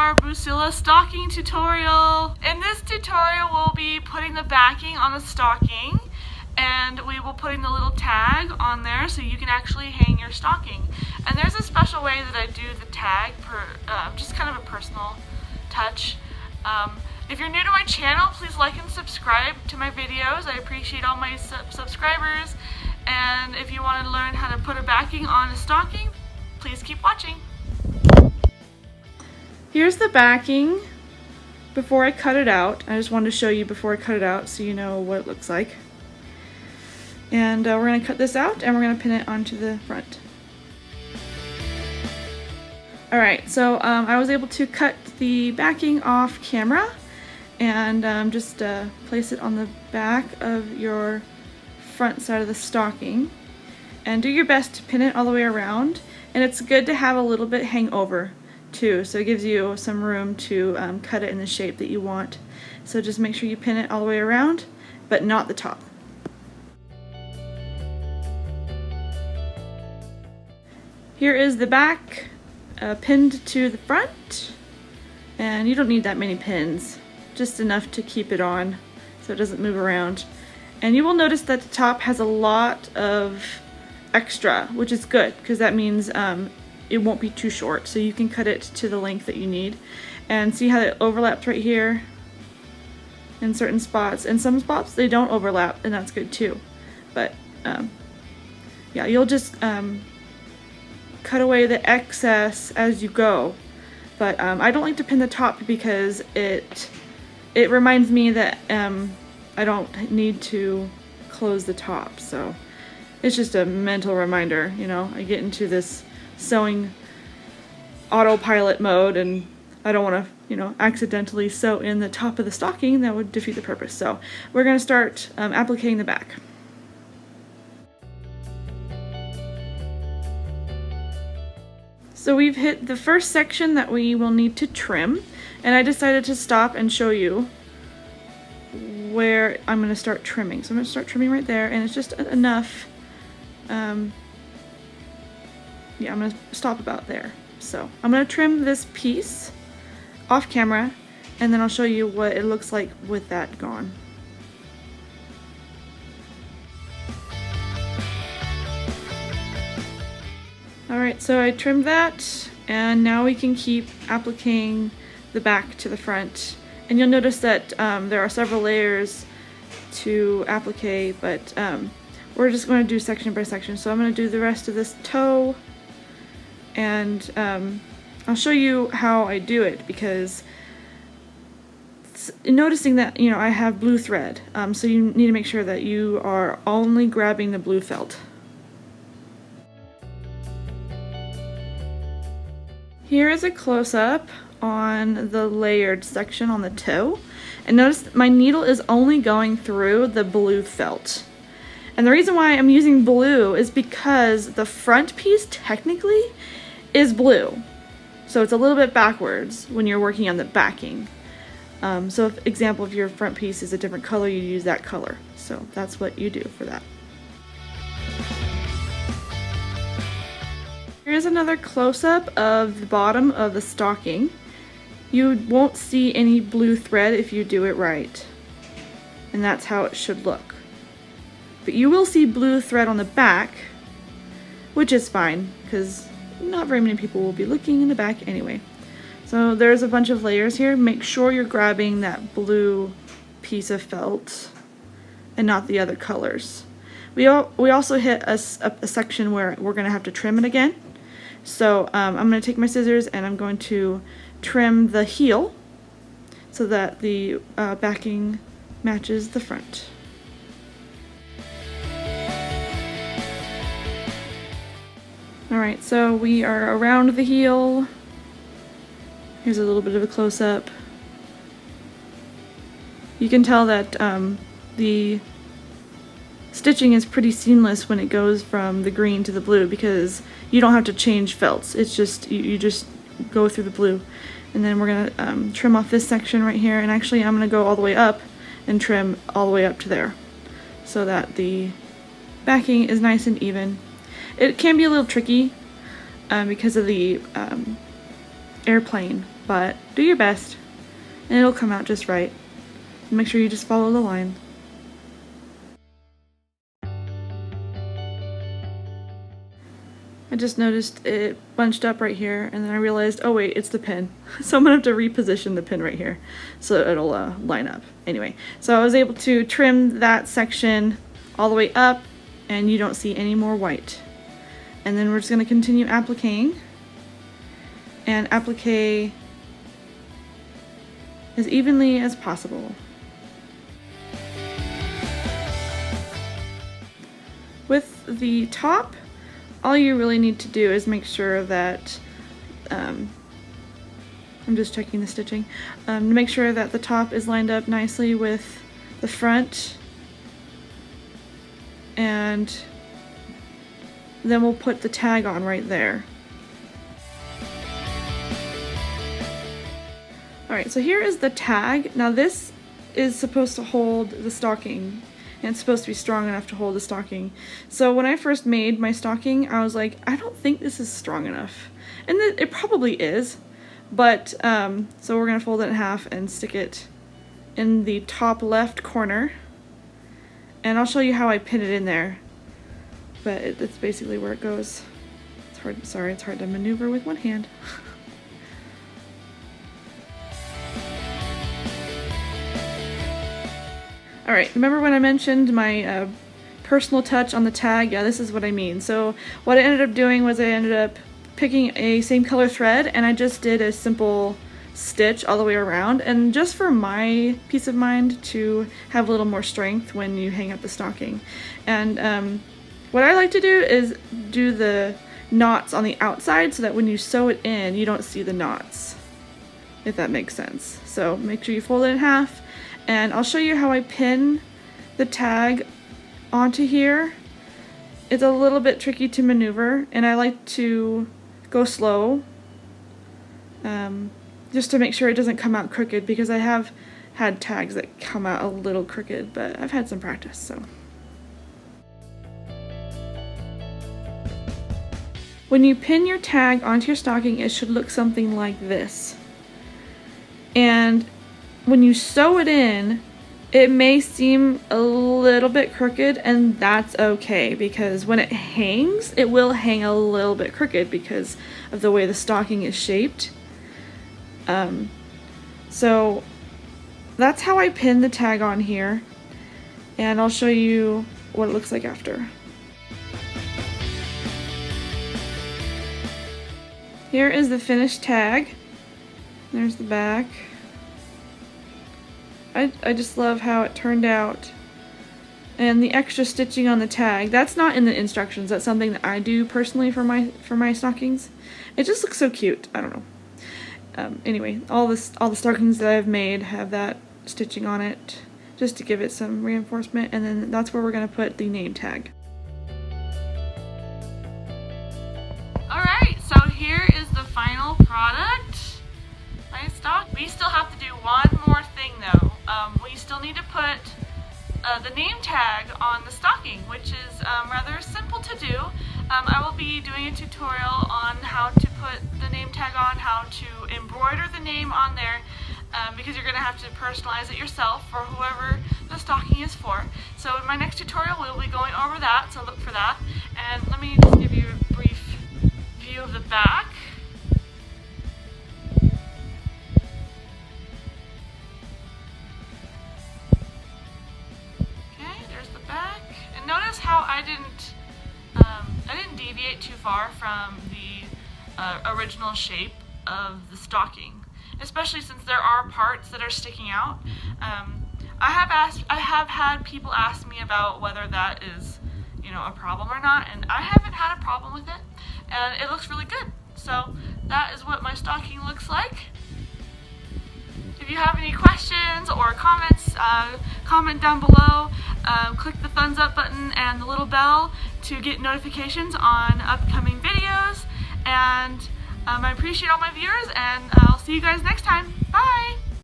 our Busilla stocking tutorial. In this tutorial, we'll be putting the backing on the stocking, and we will putting the little tag on there so you can actually hang your stocking. And there's a special way that I do the tag, just kind of a personal touch. If you're new to my channel, please like and subscribe to my videos. I appreciate all my subscribers. And if you want to learn how to put a backing on a stocking, please keep watching. Here's the backing before I cut it out. I just wanted to show you before I cut it out so you know what it looks like. And we're going to cut this out and we're going to pin it onto the front. Alright, so I was able to cut the backing off camera and just place it on the back of your front side of the stocking. And do your best to pin it all the way around. And it's good to have a little bit hang over too, so it gives you some room to cut it in the shape that you want. So just make sure you pin it all the way around, but not the top. Here is the back pinned to the front, and you don't need that many pins, just enough to keep it on so it doesn't move around. And you will notice that the top has a lot of extra, which is good because that means it won't be too short, so you can cut it to the length that you need. And see how it overlaps right here in certain spots, and some spots they don't overlap, and that's good too. But yeah, you'll just cut away the excess as you go. But I don't like to pin the top because it reminds me that I don't need to close the top, so it's just a mental reminder, you know. I get into this sewing autopilot mode and I don't want to, you know, accidentally sew in the top of the stocking. That would defeat the purpose. So we're going to start appliquing the back. So we've hit the first section that we will need to trim, and I decided to stop and show you where I'm going to start trimming. So I'm going to start trimming right there, and it's just enough. Yeah, I'm going to stop about there. So I'm going to trim this piece off camera, and then I'll show you what it looks like with that gone. Alright, so I trimmed that, and now we can keep appliquing the back to the front. And you'll notice that there are several layers to applique, but we're just going to do section by section. So I'm going to do the rest of this toe, and I'll show you how I do it, because noticing that, you know, I have blue thread, so you need to make sure that you are only grabbing the blue felt. Here is a close-up on the layered section on the toe, and notice that my needle is only going through the blue felt. And the reason why I'm using blue is because the front piece technically is blue, so it's a little bit backwards when you're working on the backing. So if example, if your front piece is a different color, you use that color. So that's what you do for that. Here's another close-up of the bottom of the stocking. You won't see any blue thread if you do it right, and that's how it should look. But you will see blue thread on the back, which is fine because not very many people will be looking in the back anyway. So there's a bunch of layers here. Make sure you're grabbing that blue piece of felt and not the other colors. We also hit a section where we're going to have to trim it again. So I'm going to take my scissors and I'm going to trim the heel so that the backing matches the front. Alright, so we are around the heel. Here's a little bit of a close-up. You can tell that the stitching is pretty seamless when it goes from the green to the blue because you don't have to change felts. It's just, you just go through the blue. And then we're going to trim off this section right here, and actually I'm going to go all the way up and trim all the way up to there so that the backing is nice and even. It can be a little tricky because of the airplane but do your best and it'll come out just right. Make sure you just follow the line. I just noticed it bunched up right here, and then I realized, oh wait, it's the pin. So I'm gonna have to reposition the pin right here so it'll line up. Anyway, so I was able to trim that section all the way up, and you don't see any more white. And then we're just gonna continue appliquing, and applique as evenly as possible. With the top, all you really need to do is make sure that, I'm just checking the stitching, to make sure that the top is lined up nicely with the front, and then we'll put the tag on right there. Alright, so here is the tag. Now this is supposed to hold the stocking, and it's supposed to be strong enough to hold the stocking. So when I first made my stocking, I was like, I don't think this is strong enough. And it probably is, but so we're gonna fold it in half and stick it in the top left corner. And I'll show you how I pin it in there, but it's basically where it goes. It's hard, sorry, it's hard to maneuver with one hand. Alright, remember when I mentioned my personal touch on the tag? Yeah, this is what I mean. So what I ended up doing was I ended up picking a same color thread, and I just did a simple stitch all the way around, and just for my peace of mind to have a little more strength when you hang up the stocking. And what I like to do is do the knots on the outside so that when you sew it in, you don't see the knots, if that makes sense. So make sure you fold it in half. And I'll show you how I pin the tag onto here. It's a little bit tricky to maneuver, and I like to go slow, just to make sure it doesn't come out crooked, because I have had tags that come out a little crooked, but I've had some practice, so. When you pin your tag onto your stocking, it should look something like this. And when you sew it in, it may seem a little bit crooked, and that's okay, because when it hangs, it will hang a little bit crooked because of the way the stocking is shaped. So that's how I pin the tag on here, and I'll show you what it looks like after. Here is the finished tag. There's the back. I just love how it turned out. And the extra stitching on the tag, that's not in the instructions. That's something that I do personally for my stockings. It just looks so cute. I don't know. Anyway, all the stockings that I've made have that stitching on it, just to give it some reinforcement. And then that's where we're gonna put the name tag. Alright, so here is the final product. My stock. We still have to do one more thing though. We still need to put the name tag on the stocking, which is rather simple to do. I will be doing a tutorial on how to put the name tag on, how to embroider the name on there, because you're going to have to personalize it yourself for whoever the stocking is for. So in my next tutorial we'll be going over that, so look for that. And let me just give you a brief view of the back. Notice how I didn't deviate too far from the original shape of the stocking, especially since there are parts that are sticking out. I have had people ask me about whether that is, a problem or not, and I haven't had a problem with it, and it looks really good. So that is what my stocking looks like. If you have any questions or comments, comment down below. Click the thumbs up button and the little bell to get notifications on upcoming videos. And I appreciate all my viewers, and I'll see you guys next time. Bye!